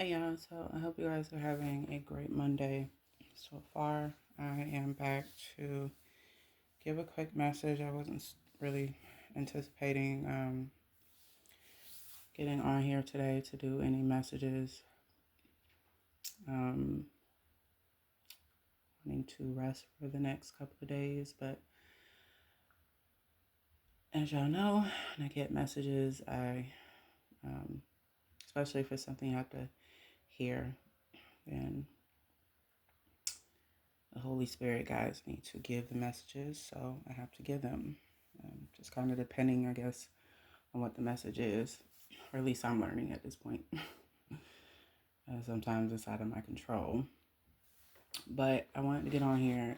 Hey y'all, so I hope you guys are having a great Monday so far. I am back to give a quick message. I wasn't really anticipating getting on here today to do any messages. Um, I need to rest for the next couple of days, but as y'all know, when I get messages, um, especially if it's something you have to hear, then the Holy Spirit guides me to give the messages, so I have to give them. Just kind of depending, I guess, on what the message is, or at least I'm learning at this point. Sometimes it's out of my control. But I wanted to get on here.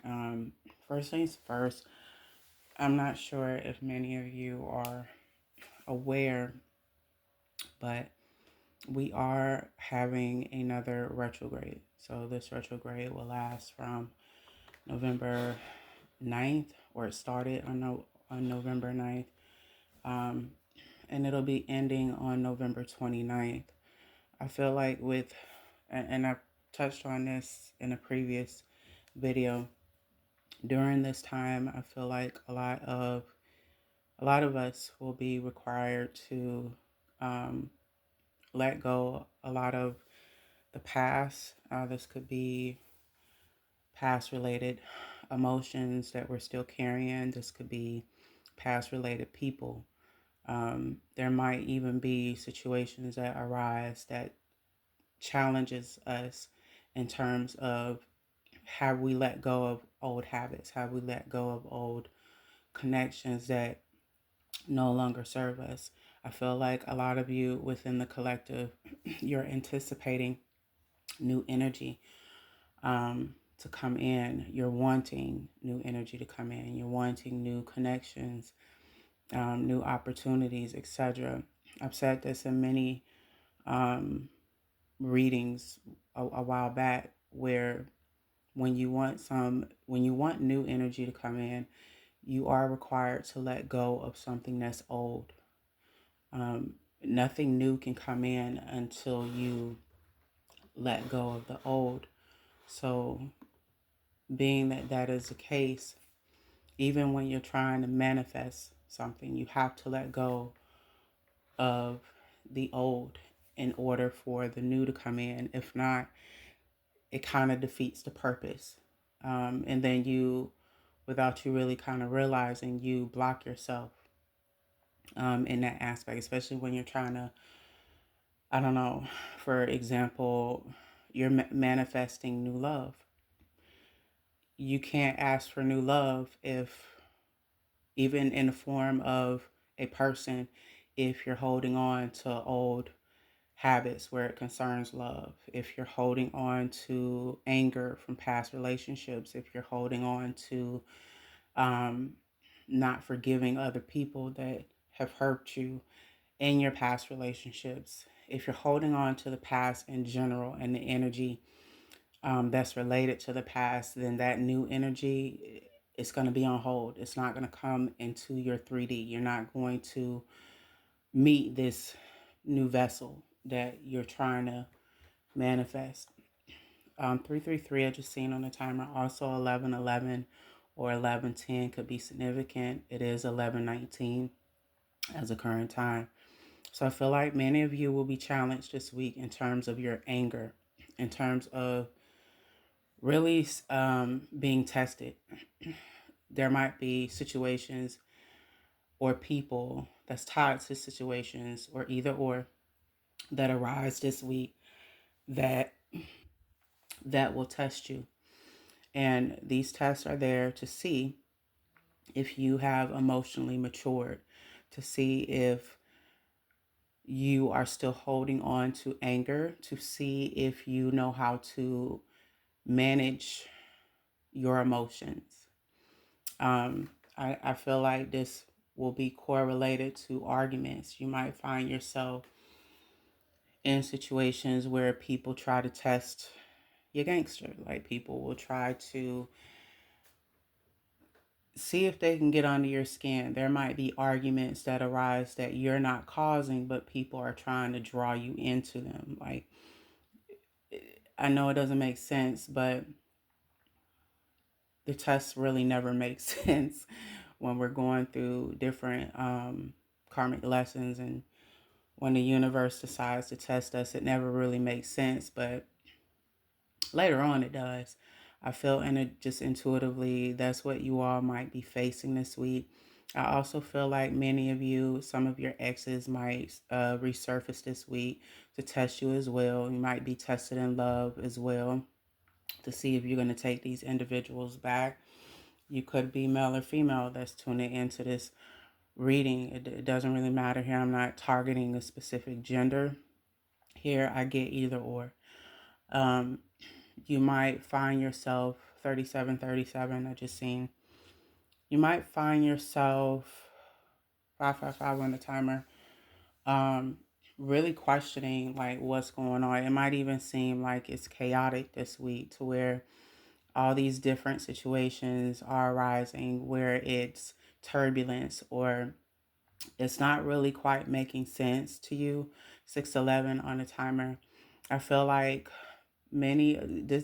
First things first, I'm not sure if many of you are aware, but we are having another retrograde. So this retrograde will last from November 9th, or it started on November 9th, and it'll be ending on November 29th. I feel like and I've touched on this in a previous video, during this time, I feel like a lot of us will be required to um, let go a lot of the past. This could be past related emotions that we're still carrying. This could be past related people. There might even be situations that arise that challenges us in terms of, have we let go of old habits? Have we let go of old connections that no longer serve us? I feel like a lot of you within the collective, you're anticipating new energy to come in. You're wanting new energy to come in. You're wanting new connections, new opportunities, etc. I've said this in many um, readings a while back, where when you want new energy to come in, you are required to let go of something that's old. Nothing new can come in until you let go of the old. So, being that that is the case, even when you're trying to manifest something, you have to let go of the old in order for the new to come in. If not, it kind of defeats the purpose. And then without you really kind of realizing, you block yourself in that aspect, especially when you're trying to, I don't know, for example, you're manifesting new love. You can't ask for new love, if even in the form of a person, if you're holding on to old habits where it concerns love, if you're holding on to anger from past relationships, if you're holding on to um, not forgiving other people that have hurt you in your past relationships, if you're holding on to the past in general and the energy that's related to the past, then that new energy is going to be on hold. It's not going to come into your 3D. You're not going to meet this new vessel that you're trying to manifest. 333, I just seen on the timer. Also 1111 or 1110 could be significant. It is 1119 as a current time. So I feel like many of you will be challenged this week in terms of your anger, in terms of really being tested. There might be situations or people that's tied to situations, or either or, that arise this week that will test you. And these tests are there to see if you have emotionally matured, to see if you are still holding on to anger, to see if you know how to manage your emotions. I feel like this will be correlated to arguments. You might find yourself in situations where people try to test your gangster. Like, people will try to see if they can get under your skin. There might be arguments that arise that you're not causing, but people are trying to draw you into them. Like, I know it doesn't make sense, but the test really never makes sense when we're going through different karmic lessons, and when the universe decides to test us, it never really makes sense, but later on it does. I feel in it just intuitively that's what you all might be facing this week. I also feel like many of you, some of your exes might resurface this week to test you as well. You might be tested in love as well to see if you're going to take these individuals back. You could be male or female that's tuning into this reading. It doesn't really matter here. I'm not targeting a specific gender here. I get either or. Um, you might find yourself 3737. I just seen. You might find yourself 555 on the timer. Um, really questioning like what's going on. It might even seem like it's chaotic this week to where all these different situations are arising where it's turbulence or it's not really quite making sense to you. 611 on the timer. I feel like many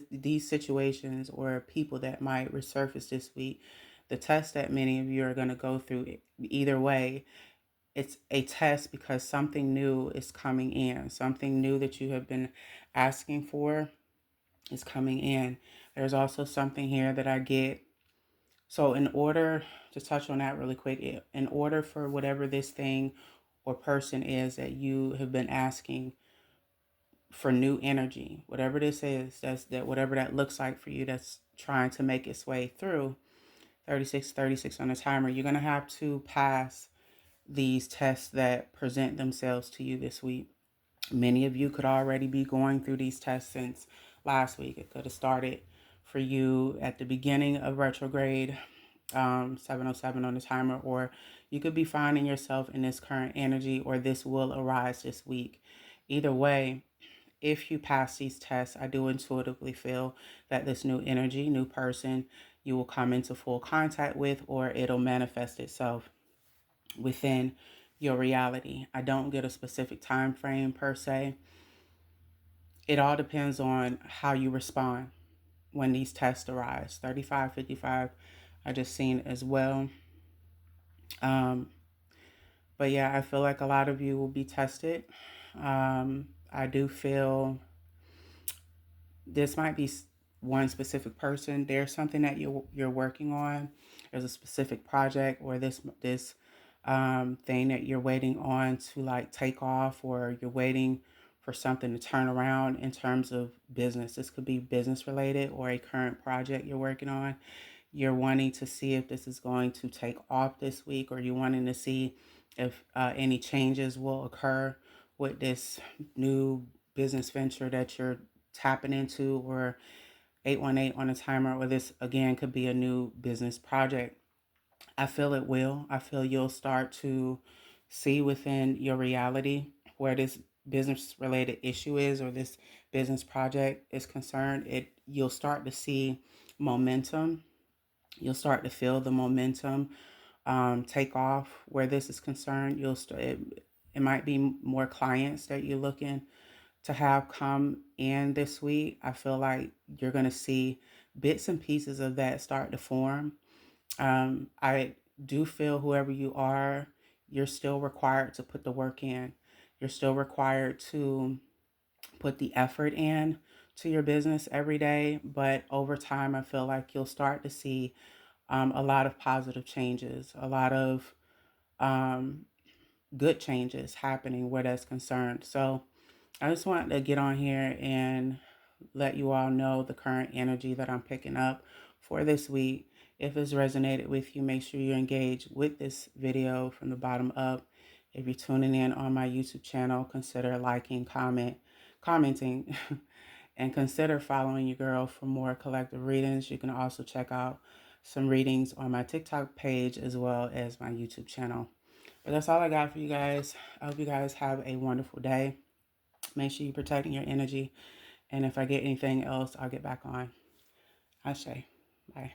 these situations or people that might resurface this week, the test that many of you are going to go through, either way, it's a test because something new is coming in. Something new that you have been asking for is coming in. There's also something here that I get. So in order to touch on that really quick, in order for whatever this thing or person is that you have been asking for new energy, whatever this is, that's that whatever that looks like for you, that's trying to make its way through 3636 on the timer, you're going to have to pass these tests that present themselves to you this week. Many of you could already be going through these tests since last week. It could have started for you at the beginning of retrograde, 707 on the timer, or you could be finding yourself in this current energy, or this will arise this week. Either way, if you pass these tests, I do intuitively feel that this new energy, new person, you will come into full contact with, or it'll manifest itself within your reality. I don't get a specific time frame per se. It all depends on how you respond when these tests arise. 3555, I just seen as well. Um, but yeah, I feel like a lot of you will be tested. I do feel this might be one specific person. There's something that you're working on. There's a specific project or this thing that you're waiting on to like take off, or you're waiting for something to turn around in terms of business. This could be business related or a current project you're working on. You're wanting to see if this is going to take off this week, or you're wanting to see if any changes will occur with this new business venture that you're tapping into, or 818 on a timer, or this again could be a new business project. I feel it will. I feel you'll start to see within your reality where this business related issue is, or this business project is concerned. You'll start to see momentum. You'll start to feel the momentum take off where this is concerned. It might be more clients that you're looking to have come in this week. I feel like you're going to see bits and pieces of that start to form. I do feel whoever you are, you're still required to put the work in. You're still required to put the effort in to your business every day. But over time, I feel like you'll start to see a lot of positive changes, a lot of um, good changes happening where that's concerned. So I just wanted to get on here and let you all know the current energy that I'm picking up for this week. If it's resonated with you, make sure you engage with this video from the bottom up. If you're tuning in on my YouTube channel, consider liking, commenting, and consider following your girl for more collective readings. You can also check out some readings on my TikTok page as well as my YouTube channel. But that's all I got for you guys. I hope you guys have a wonderful day. Make sure you're protecting your energy. And if I get anything else, I'll get back on. Ashe. Bye.